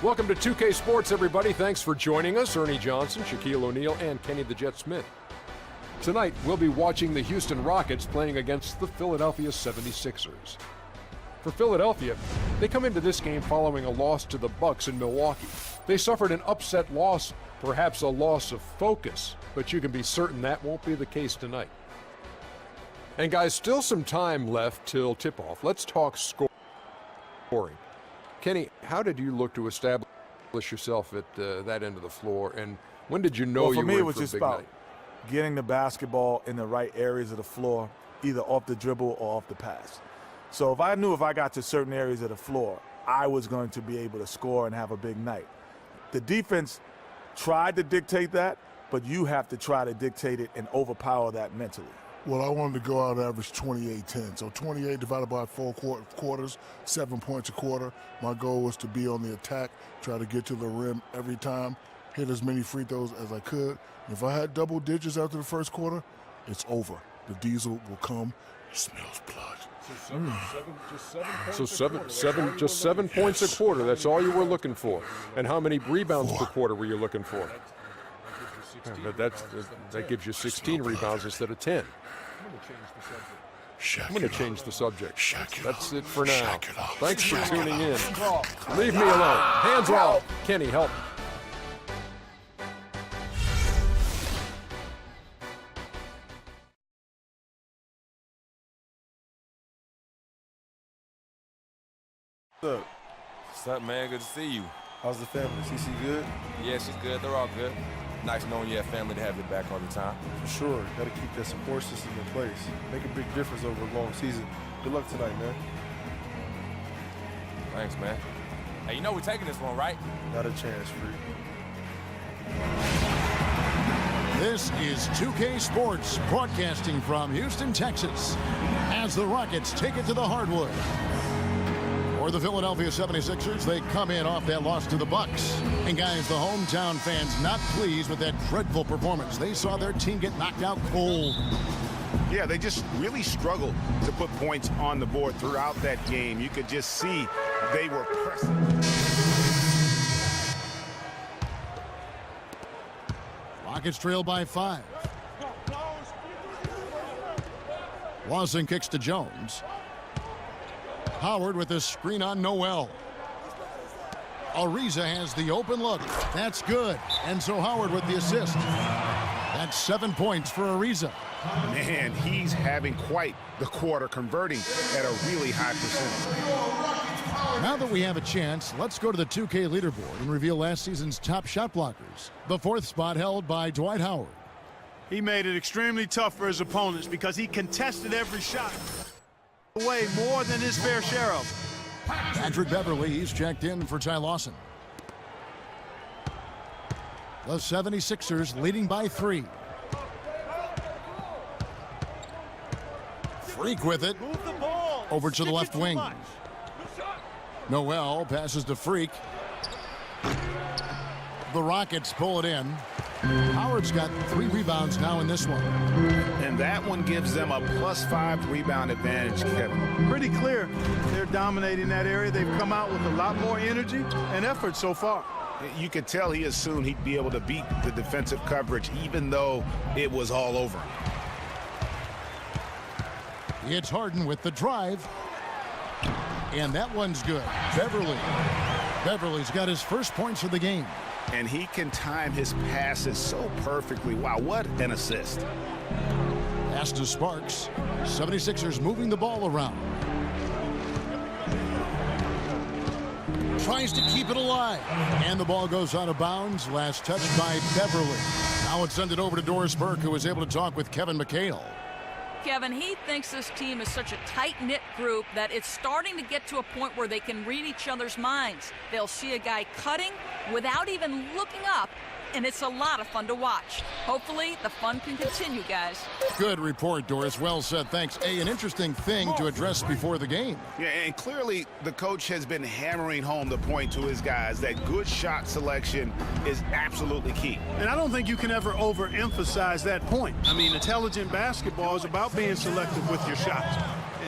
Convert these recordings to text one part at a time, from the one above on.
Welcome to 2K Sports, everybody. Thanks for joining us. Ernie Johnson, Shaquille O'Neal, and Kenny the Jet Smith. Tonight, we'll be watching the Houston Rockets playing against the Philadelphia 76ers. For Philadelphia, they come into this game following a loss to the Bucks in Milwaukee. They suffered an upset loss, perhaps a loss of focus, but you can be certain that won't be the case tonight. And guys, still some time left till tip-off. Let's talk scoring. Kenny, how did you look to establish yourself at that end of the floor, and when did you know you were in for a big night? For me, it was just about getting the basketball in the right areas of the floor, either off the dribble or off the pass. So if I knew if I got to certain areas of the floor, I was going to be able to score and have a big night. The defense tried to dictate that, but you have to try to dictate it and overpower that mentally. Well, I wanted to go out and average 28-10. So 28 divided by 4 quarters, 7 points a quarter. My goal was to be on the attack, try to get to the rim every time, hit as many free throws as I could. If I had double digits after the first quarter, it's over. The diesel will come. It smells blood. Just seven points a quarter. That's all you were looking for. And how many rebounds per quarter were you looking for? But that gives you 16 rebounds instead of 10. I'm going to change the subject. That's it for now. Thanks for tuning in. Leave me alone. Hands off. Kenny, help. What's up, man? Good to see you. How's the family? CC good? Yeah, she's good. They're all good. Nice knowing you have family to have your back all the time. For sure. Got to keep that support system in place. Make a big difference over a long season. Good luck tonight, man. Thanks, man. Hey, you know we're taking this one, right? Not a chance, Freak. This is 2K Sports, broadcasting from Houston, Texas, as the Rockets take it to the hardwood. For the Philadelphia 76ers, they come in off that loss to the Bucks. And guys, the hometown fans not pleased with that dreadful performance. They saw their team get knocked out cold. Yeah, they just really struggled to put points on the board throughout that game. You could just see they were pressing. Rockets trail by 5. Lawson kicks to Jones. Howard with a screen on Noel. Ariza has the open look. That's good. And so Howard with the assist. That's 7 points for Ariza. Man, he's having quite the quarter, converting at a really high percentage. Now that we have a chance, let's go to the 2K leaderboard and reveal last season's top shot blockers. The 4th spot held by Dwight Howard. He made it extremely tough for his opponents because he contested every shot away more than his fair share of. Patrick Beverly, he's checked in for Ty Lawson. The 76ers leading by 3. Freak with it. Over to the left wing. Noel passes to Freak. The Rockets pull it in. Howard's got 3 rebounds now in this one. And that one gives them a +5 rebound advantage, Kevin. Pretty clear they're dominating that area. They've come out with a lot more energy and effort so far. You could tell he assumed he'd be able to beat the defensive coverage even though it was all over. It's Harden with the drive. And that one's good. Beverly's got his first points of the game. And he can time his passes so perfectly. Wow, what an assist. Pass to Sparks. 76ers moving the ball around. Tries to keep it alive. And the ball goes out of bounds. Last touch by Beverly. Now it's sent it over to Doris Burke, who was able to talk with Kevin McHale. Kevin, he thinks this team is such a tight-knit group that it's starting to get to a point where they can read each other's minds. They'll see a guy cutting without even looking up, and it's a lot of fun to watch. Hopefully, the fun can continue, guys. Good report, Doris. Well said. Thanks. An interesting thing to address before the game. Yeah, and clearly the coach has been hammering home the point to his guys that good shot selection is absolutely key. And I don't think you can ever overemphasize that point. I mean, intelligent basketball is about being selective with your shots.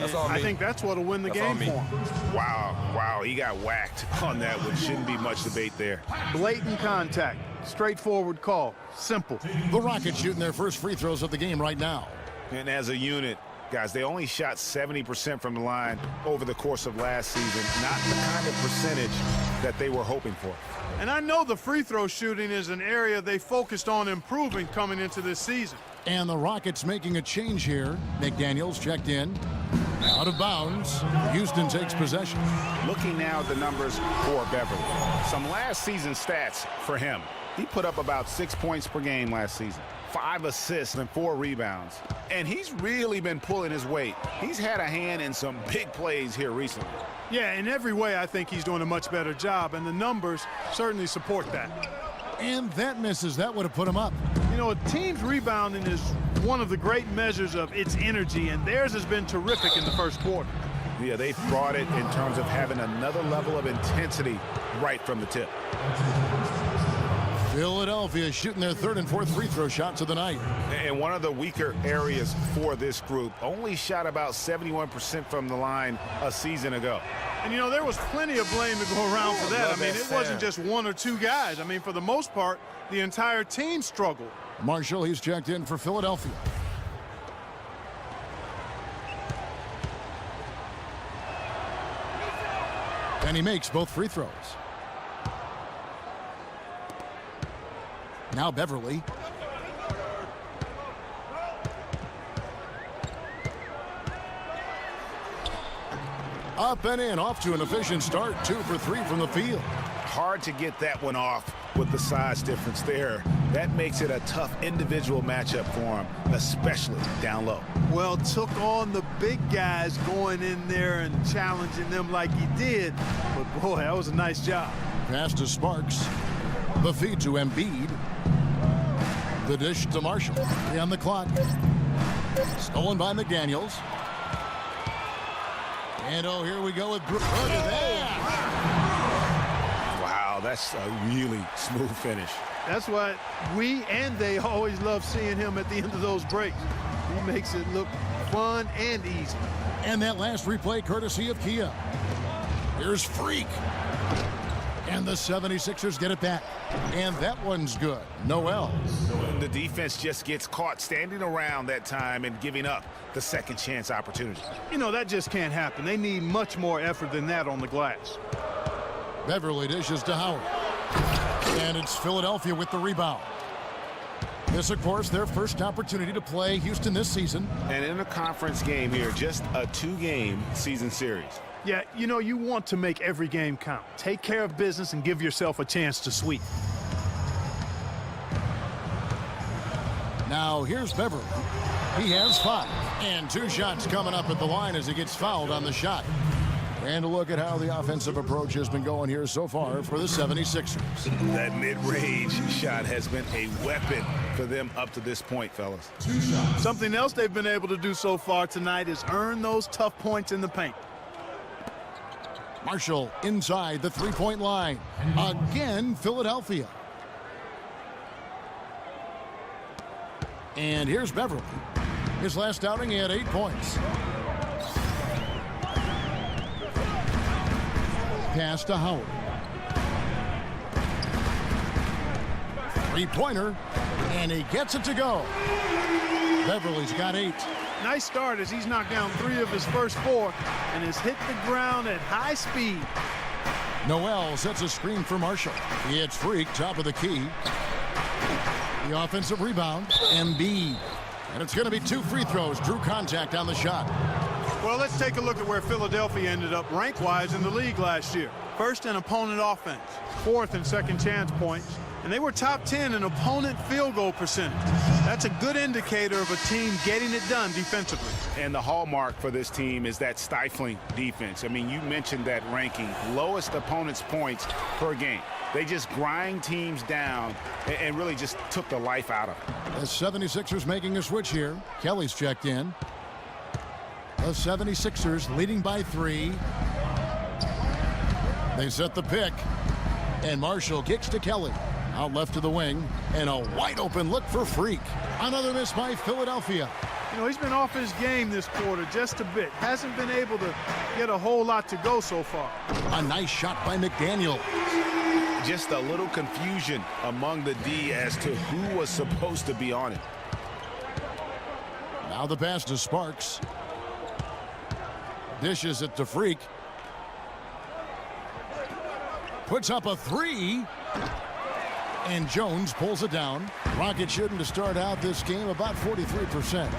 And all I me. think that's what'll win the That's all game me. for him. Wow, he got whacked on that one. Shouldn't be much debate there. Blatant contact. Straightforward call. Simple. The Rockets shooting their first free throws of the game right now. And as a unit, guys, they only shot 70% from the line over the course of last season. Not the kind of percentage that they were hoping for. And I know the free throw shooting is an area they focused on improving coming into this season. And the Rockets making a change here. McDaniels checked in. Out of bounds. Houston takes possession. Looking now at the numbers for Beverly. Some last season stats for him. He put up about 6 points per game last season, 5 assists and 4 rebounds. And he's really been pulling his weight. He's had a hand in some big plays here recently. Yeah, in every way, I think he's doing a much better job, and the numbers certainly support that. And that misses. That would have put him up. You know, a team's rebounding is one of the great measures of its energy, and theirs has been terrific in the first quarter. Yeah, they brought it in terms of having another level of intensity right from the tip. Philadelphia shooting their third and fourth free throw shots of the night. And one of the weaker areas for this group, only shot about 71% from the line a season ago. And, you know, there was plenty of blame to go around for that. I mean, it wasn't just one or two guys. I mean, for the most part, the entire team struggled. Marshall, he's checked in for Philadelphia. And he makes both free throws. Now Beverly. Up and in, off to an efficient start. 2 for 3 from the field. Hard to get that one off with the size difference there. That makes it a tough individual matchup for him, especially down low. Well, took on the big guys going in there and challenging them like he did. But, boy, that was a nice job. Pass to Sparks. The feed to Embiid. The dish to Marshall. 3 on the clock. Stolen by McDaniels. And oh, here we go with Brook. Look at that. Wow, that's a really smooth finish. That's why we and they always love seeing him at the end of those breaks. He makes it look fun and easy. And that last replay courtesy of Kia. Here's Freak. And the 76ers get it back. And that one's good. Noel. The defense just gets caught standing around that time and giving up the second chance opportunity. You know, that just can't happen. They need much more effort than that on the glass. Beverly dishes to Howard. And it's Philadelphia with the rebound. This, of course, their first opportunity to play Houston this season. And in a conference game here, just a 2-game season series. Yeah, you know, you want to make every game count. Take care of business and give yourself a chance to sweep. Now here's Beverly. He has 5. And 2 shots coming up at the line as he gets fouled on the shot. And a look at how the offensive approach has been going here so far for the 76ers. That mid-range shot has been a weapon for them up to this point, fellas. Something else they've been able to do so far tonight is earn those tough points in the paint. Marshall inside the 3-point line. Again, Philadelphia. And here's Beverly. His last outing, he had 8 points. Pass to Howard. 3-pointer. And he gets it to go. Beverly's got 8. Nice start as he's knocked down 3 of his first 4 and has hit the ground at high speed. Noel sets a screen for Marshall. He hits Freak, top of the key. The offensive rebound, Embiid. And it's going to be 2 free throws. Drew contact on the shot. Well, let's take a look at where Philadelphia ended up rank-wise in the league last year. First in opponent offense, 4th in second chance points, and they were top 10 in opponent field goal percentage. That's a good indicator of a team getting it done defensively. And the hallmark for this team is that stifling defense. I mean, you mentioned that ranking, lowest opponent's points per game. They just grind teams down and really just took the life out of them. The 76ers making a switch here. Kelly's checked in. The 76ers leading by 3. They set the pick. And Marshall kicks to Kelly. Out left to the wing. And a wide open look for Freak. Another miss by Philadelphia. You know, he's been off his game this quarter just a bit. Hasn't been able to get a whole lot to go so far. A nice shot by McDaniel. Just a little confusion among the D as to who was supposed to be on it. Now the pass to Sparks. Dishes it to Freak. Puts up a three. And Jones pulls it down. Rockets shooting to start out this game about 43%.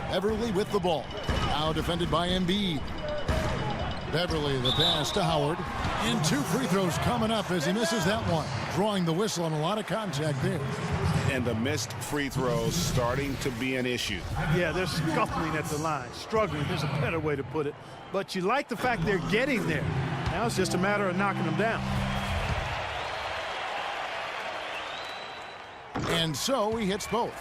Beverly with the ball. Now defended by Embiid. Beverly the pass to Howard. And 2 free throws coming up as he misses that one. Drawing the whistle on a lot of contact there. And the missed free throws starting to be an issue. Yeah, they're scuffling at the line. Struggling, there's a better way to put it. But you like the fact they're getting there. Now it's just a matter of knocking them down. And so he hits both.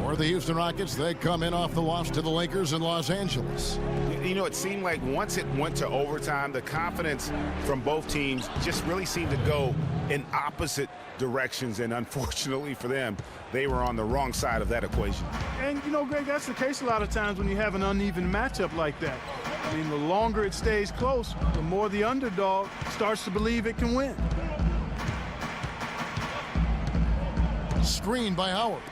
For the Houston Rockets, they come in off the loss to the Lakers in Los Angeles. You know, it seemed like once it went to overtime, the confidence from both teams just really seemed to go in opposite directions. And unfortunately for them, they were on the wrong side of that equation. And, you know, Greg, that's the case a lot of times when you have an uneven matchup like that. I mean, the longer it stays close, the more the underdog starts to believe it can win. Screen by Howard.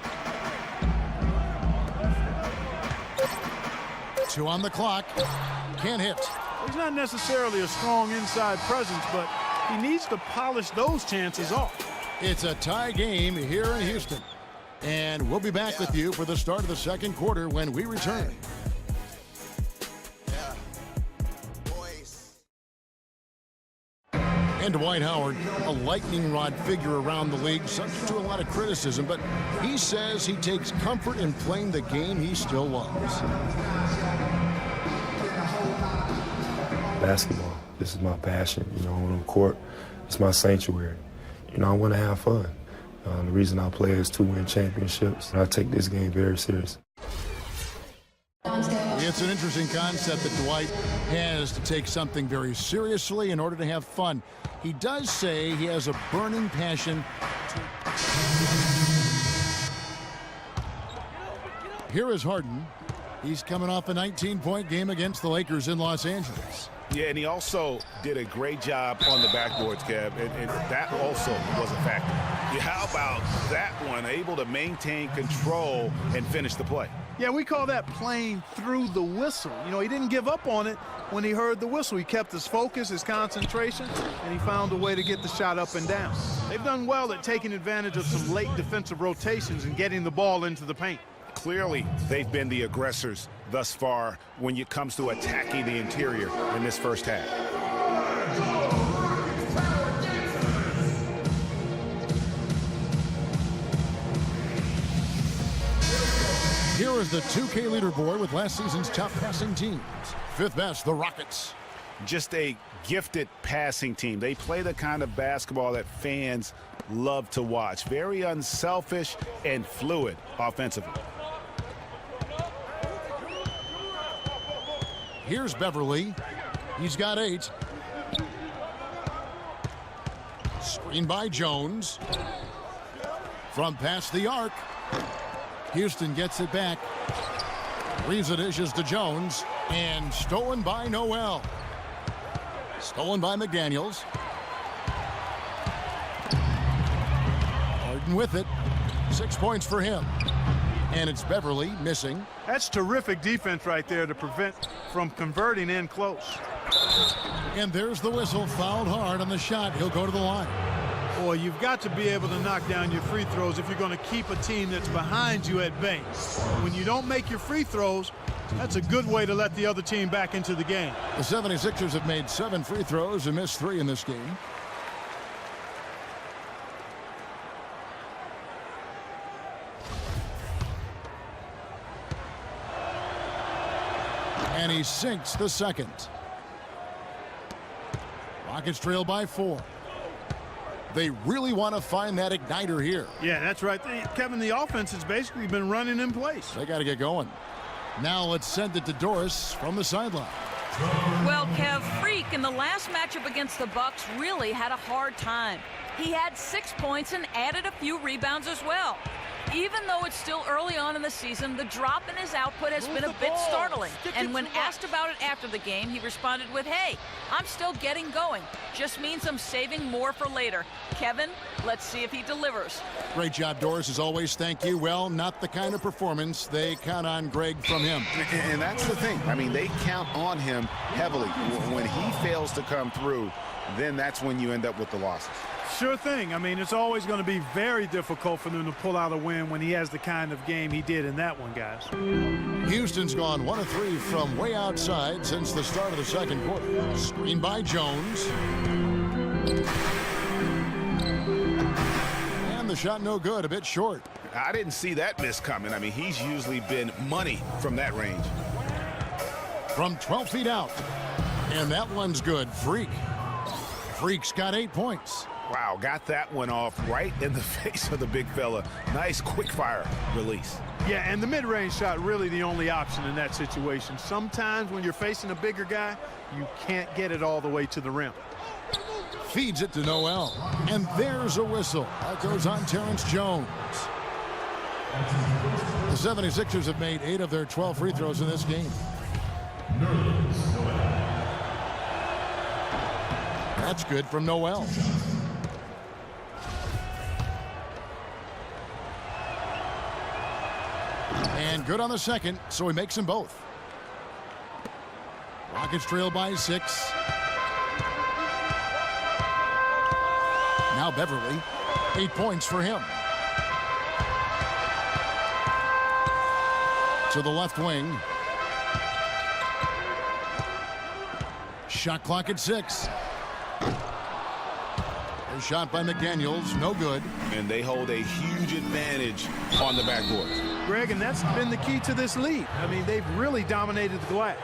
2 on the clock. Can't hit. He's not necessarily a strong inside presence, but he needs to polish those chances off. It's a tie game here in Houston. And we'll be back with you for the start of the second quarter when we return. And Dwight Howard, a lightning rod figure around the league, subject to a lot of criticism, but he says he takes comfort in playing the game he still loves. Basketball, this is my passion. You know, on the court, it's my sanctuary. You know, I want to have fun. The reason I play is to win championships. I take this game very serious. It's an interesting concept that Dwight has to take something very seriously in order to have fun. He does say he has a burning passion. Here is Harden. He's coming off a 19-point game against the Lakers in Los Angeles. Yeah, and he also did a great job on the backboards, Kev, and that also was a factor. Yeah, how about that one, able to maintain control and finish the play? Yeah, we call that playing through the whistle. You know, he didn't give up on it when he heard the whistle. He kept his focus, his concentration, and he found a way to get the shot up and down. They've done well at taking advantage of some late defensive rotations and getting the ball into the paint. Clearly, they've been the aggressors thus far when it comes to attacking the interior in this first half. Here is the 2K leaderboard with last season's top passing teams. 5th best, the Rockets. Just a gifted passing team. They play the kind of basketball that fans love to watch. Very unselfish and fluid offensively. Here's Beverly. He's got 8. Screen by Jones. From past the arc. Houston gets it back. Riza dishes to Jones. And stolen by Noel. Stolen by McDaniels. Harden with it. 6 points for him. And it's Beverly missing. That's terrific defense right there to prevent from converting in close. And there's the whistle. Fouled hard on the shot. He'll go to the line. Boy, you've got to be able to knock down your free throws if you're going to keep a team that's behind you at bay. When you don't make your free throws, that's a good way to let the other team back into the game. The 76ers have made 7 free throws and missed 3 in this game. And he sinks the second. Rockets trail by 4. They really want to find that igniter here. Yeah, that's right. Kevin, the offense has basically been running in place. They got to get going. Now let's send it to Doris from the sideline. Well, Kev, Freak Freak in the last matchup against the Bucks really had a hard time. He had 6 points and added a few rebounds as well. Even though it's still early on in the season, the drop in his output has been a bit startling. And when asked about it after the game, he responded with, "Hey, I'm still getting going. Just means I'm saving more for later." Kevin, let's see if he delivers. Great job, Doris, as always. Thank you. Well, not the kind of performance they count on Greg from him. And that's the thing. I mean, they count on him heavily. When he fails to come through, then that's when you end up with the losses. Sure thing. I mean, it's always going to be very difficult for them to pull out a win when he has the kind of game he did in that one, guys. Houston's gone 1 of 3 from way outside since the start of the second quarter. Screen by Jones. And the shot no good, a bit short. I didn't see that miss coming. I mean, he's usually been money from that range. From 12 feet out. And that one's good. Freak's got 8 points. Wow, got that one off right in the face of the big fella. Nice quick fire release. Yeah, and the mid-range shot really the only option in that situation. Sometimes when you're facing a bigger guy, you can't get it all the way to the rim. Feeds it to Noel. And there's a whistle. That goes on Terrence Jones. The 76ers have made 8 of their 12 free throws in this game. That's good from Noel. And good on the second, so he makes them both. Rockets trail by 6. Now Beverly, 8 points for him. To the left wing. Shot clock at 6. A shot by McDaniels, no good. And they hold a huge advantage on the backboard. Greg, and that's been the key to this lead. I mean, they've really dominated the glass.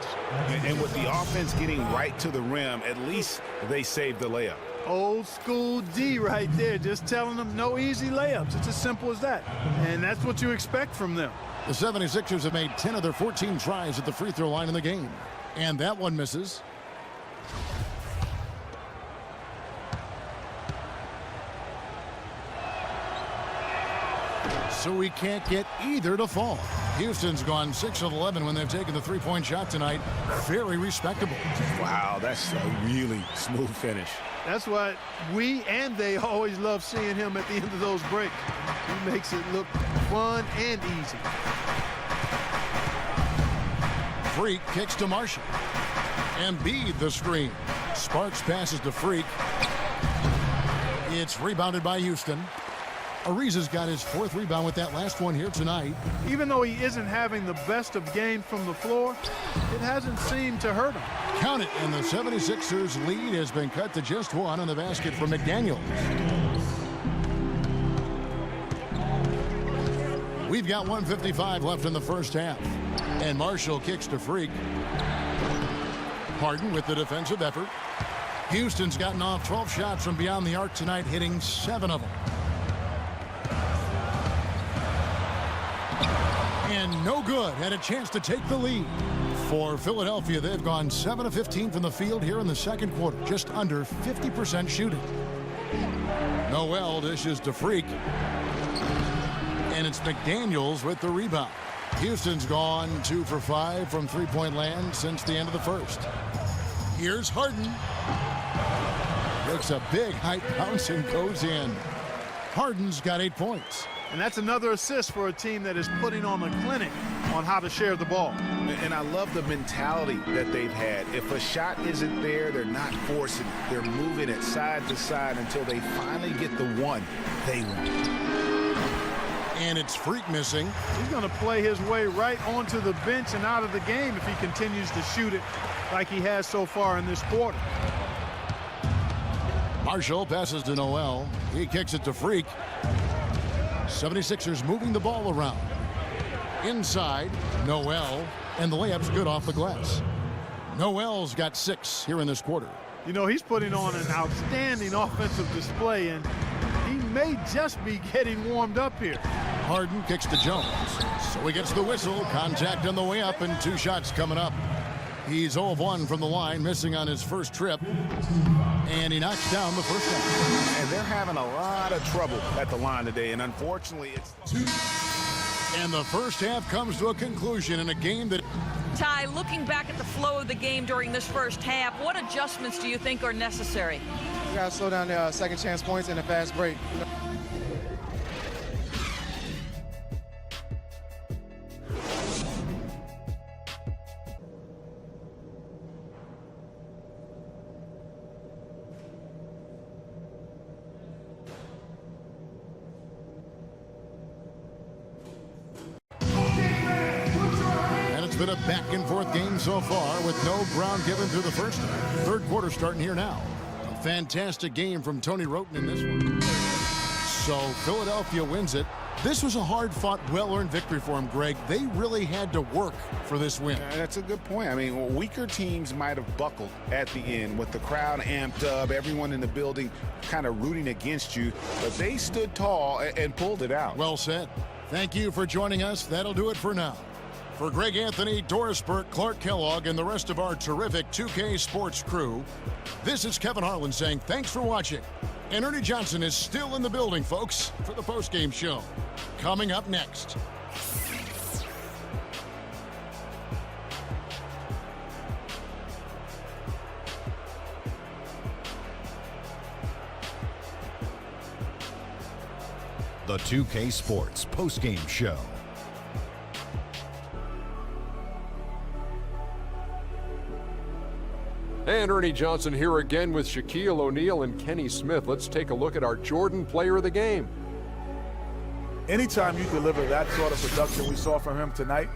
And with the offense getting right to the rim, at least they saved the layup. Old school D right there, just telling them no easy layups. It's as simple as that. And that's what you expect from them. The 76ers have made 10 of their 14 tries at the free throw line in the game. And that one misses. So we can't get either to fall. Houston's gone 6 of 11 when they've taken the three-point shot tonight. Very respectable. Wow, that's a really smooth finish. That's what we and they always love seeing him at the end of those breaks. He makes it look fun and easy. Freak kicks to Marshall. Embiid the screen. Sparks passes to Freak. It's rebounded by Houston. Ariza's got his 4th rebound with that last one here tonight. Even though he isn't having the best of games from the floor, it hasn't seemed to hurt him. Count it, and the 76ers lead has been cut to just 1 on the basket for McDaniels. We've got 1:55 left in the first half. And Marshall kicks to Freak. Harden with the defensive effort. Houston's gotten off 12 shots from beyond the arc tonight, hitting 7 of them. And no good. Had a chance to take the lead. For Philadelphia, they've gone 7 of 15 from the field here in the second quarter. Just under 50% shooting. Noel dishes to Freak. And it's McDaniels with the rebound. Houston's gone 2 for 5 from three-point land since the end of the first. Here's Harden. Makes a big high bounce and goes in. Harden's got 8 points. And that's another assist for a team that is putting on a clinic on how to share the ball. And I love the mentality that they've had. If a shot isn't there, they're not forcing it. They're moving it side to side until they finally get the one they want. And it's Freak missing. He's going to play his way right onto the bench and out of the game if he continues to shoot it like he has so far in this quarter. Marshall passes to Noel. He kicks it to Freak. 76ers moving the ball around. Inside, Noel, and the layup's good off the glass. Noel's got 6 here in this quarter. You know, he's putting on an outstanding offensive display, and he may just be getting warmed up here. Harden kicks to Jones. So he gets the whistle. Contact on the way up, and 2 shots coming up. He's 0 of 1 from the line, missing on his first trip. And he knocks down the first one. And they're having a lot of trouble at the line today, and unfortunately it's... And the first half comes to a conclusion in a game that... Ty, looking back at the flow of the game during this first half, what adjustments do you think are necessary? We got to slow down the second chance points and a fast break. Been a back-and-forth game so far with no ground given through the first half. Third quarter starting here now. A fantastic game from Tony Wroten in this one. So Philadelphia wins it. This was a hard-fought, well-earned victory for them, Greg. They really had to work for this win. That's a good point. I mean, weaker teams might have buckled at the end with the crowd amped up, everyone in the building kind of rooting against you, but they stood tall and pulled it out. Well said. Thank you for joining us. That'll do it for now. For Greg Anthony, Doris Burke, Clark Kellogg, and the rest of our terrific 2K Sports crew, this is Kevin Harlan saying thanks for watching. And Ernie Johnson is still in the building, folks, for the postgame show. Coming up next. The 2K Sports postgame show. And Ernie Johnson here again with Shaquille O'Neal and Kenny Smith. Let's take a look at our Jordan player of the game. Anytime you deliver that sort of production we saw from him tonight,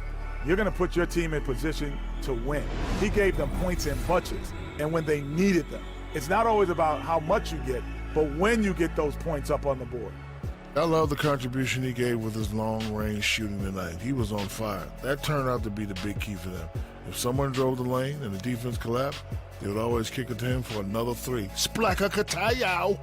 you're going to put your team in position to win. He gave them points in bunches, and when they needed them. It's not always about how much you get, but when you get those points up on the board. I love the contribution he gave with his long-range shooting tonight. He was on fire. That turned out to be the big key for them. If someone drove the lane and the defense collapsed, they would always kick it to him for another three. Splaka Katayow!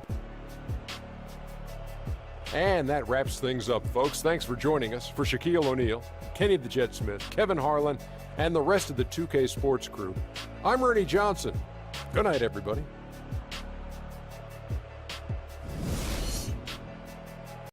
And that wraps things up, folks. Thanks for joining us. For Shaquille O'Neal, Kenny the Jet Smith, Kevin Harlan, and the rest of the 2K Sports crew, I'm Ernie Johnson. Good night, everybody.